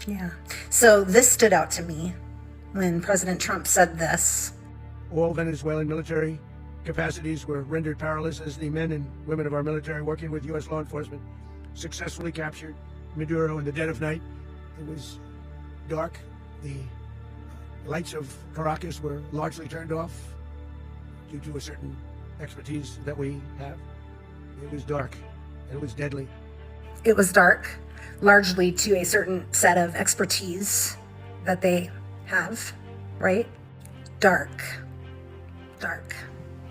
Yeah. So this stood out to me when President Trump said this. All Venezuelan military capacities were rendered powerless as the men and women of our military, working with U.S. law enforcement, successfully captured Maduro in the dead of night. It was dark. The lights of Caracas were largely turned off due to a certain expertise that we have. It was dark. It was deadly. It was dark, largely to a certain set of expertise that they have, right? Dark. Dark.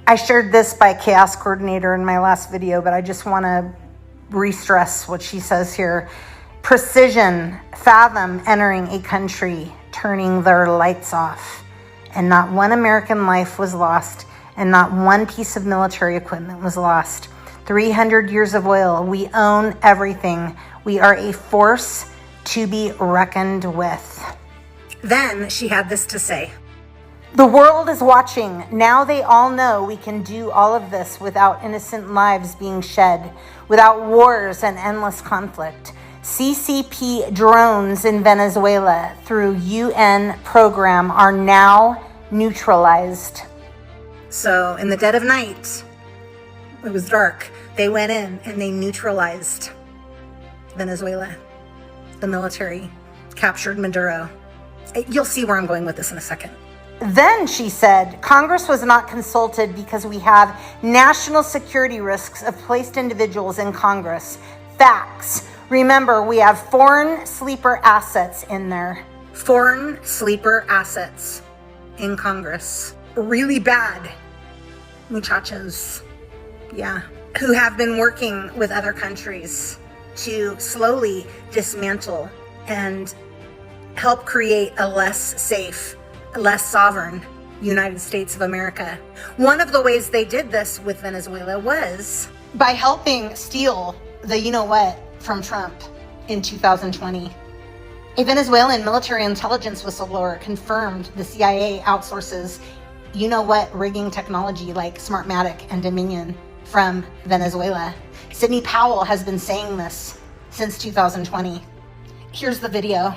I shared this by Chaos Coordinator in my last video, but I just want to re-stress what she says here. Precision, fathom entering a country, turning their lights off, and not one American life was lost, and not one piece of military equipment was lost. 300 years of oil. We own everything. We are a force to be reckoned with. Then she had this to say. The world is watching. Now they all know we can do all of this without innocent lives being shed, without wars and endless conflict. CCP drones in Venezuela through UN program are now neutralized. So in the dead of night, it was dark. They went in and they neutralized Venezuela. The military captured Maduro. You'll see where I'm going with this in a second. Then she said, Congress was not consulted because we have national security risks of placed individuals in Congress. Facts. Remember, we have foreign sleeper assets in there. Foreign sleeper assets in Congress. Really bad muchachos. Yeah. Who have been working with other countries to slowly dismantle and help create a less safe, less sovereign United States of America. One of the ways they did this with Venezuela was by helping steal the you-know-what from Trump in 2020. A Venezuelan military intelligence whistleblower confirmed the CIA outsources you-know-what rigging technology like Smartmatic and Dominion from Venezuela. Sidney Powell has been saying this since 2020. Here's the video.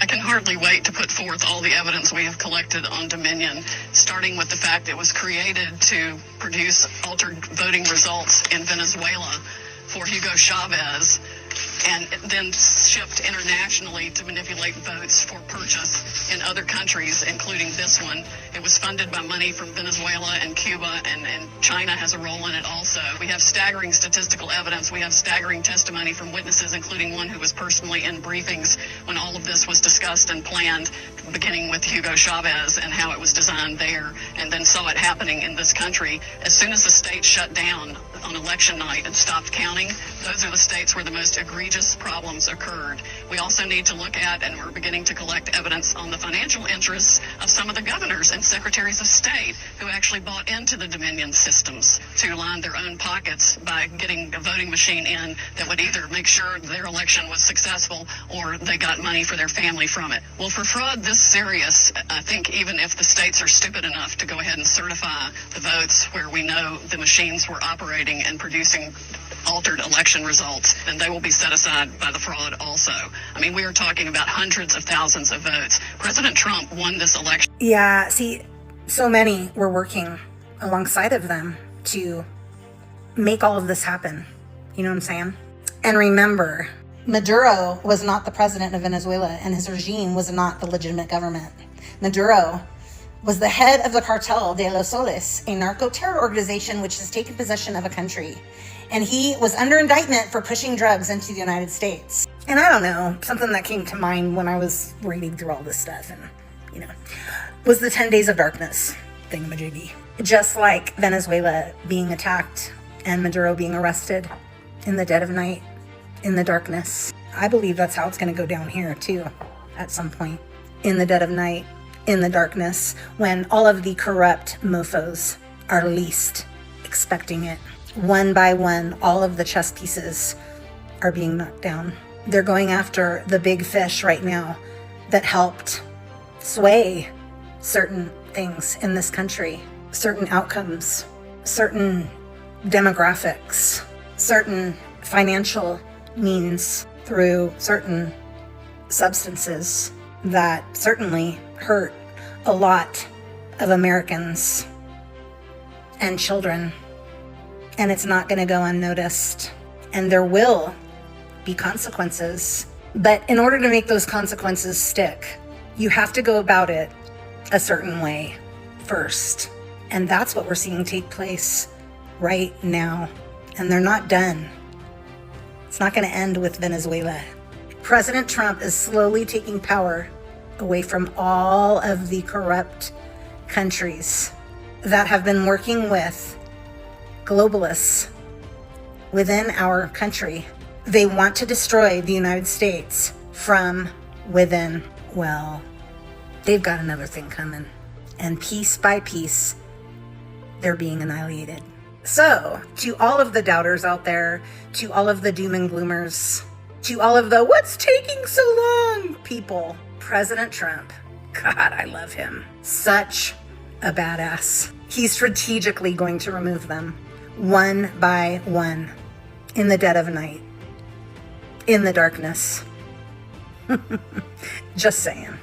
I can hardly wait to put forth all the evidence we have collected on Dominion, starting with the fact it was created to produce altered voting results in Venezuela for Hugo Chavez, and then shipped internationally to manipulate votes for purchase in other countries, including this one. It was funded by money from Venezuela and Cuba, and China has a role in it also. We have staggering statistical evidence. We have staggering testimony from witnesses, including one who was personally in briefings when all of this was discussed and planned, beginning with Hugo Chavez and how it was designed there, and then saw it happening in this country. As soon as the state shut down on election night and stopped counting, those are the states where the most egregious problems occurred. We also need to look at, and we're beginning to collect evidence on the financial interests of some of the governors and secretaries of state who actually bought into the Dominion systems to line their own pockets by getting a voting machine in that would either make sure their election was successful or they got money for their family from it. Well, for fraud this serious, I think even if the states are stupid enough to go ahead and certify the votes where we know the machines were operating and producing altered election results, then they will be set aside by the fraud also. I mean, we are talking about hundreds of thousands of votes. President Trump won this election. Yeah, see, so many were working alongside of them to make all of this happen. You know what I'm saying? And remember, Maduro was not the president of Venezuela, and his regime was not the legitimate government. Maduro was the head of the Cartel de los Soles, a narco-terror organization which has taken possession of a country. And he was under indictment for pushing drugs into the United States. And I don't know, something that came to mind when I was reading through all this stuff, and, you know, was the 10 Days of Darkness thingamajiggy. Just like Venezuela being attacked and Maduro being arrested in the dead of night, in the darkness. I believe that's how it's going to go down here too, at some point. In the dead of night, in the darkness, when all of the corrupt mofos are least expecting it. One by one, all of the chess pieces are being knocked down. They're going after the big fish right now that helped sway certain things in this country, certain outcomes, certain demographics, certain financial means through certain substances that certainly hurt a lot of Americans and children. And it's not going to go unnoticed. And there will be consequences. But in order to make those consequences stick, you have to go about it a certain way first. And that's what we're seeing take place right now. And they're not done. It's not going to end with Venezuela. President Trump is slowly taking power away from all of the corrupt countries that have been working with globalists within our country. They want to destroy the United States from within. Well, they've got another thing coming. And piece by piece, they're being annihilated. So, to all of the doubters out there, to all of the doom and gloomers, to all of the what's taking so long people, President Trump, God, I love him. Such a badass. He's strategically going to remove them one by one in the dead of night, in the darkness. Just saying.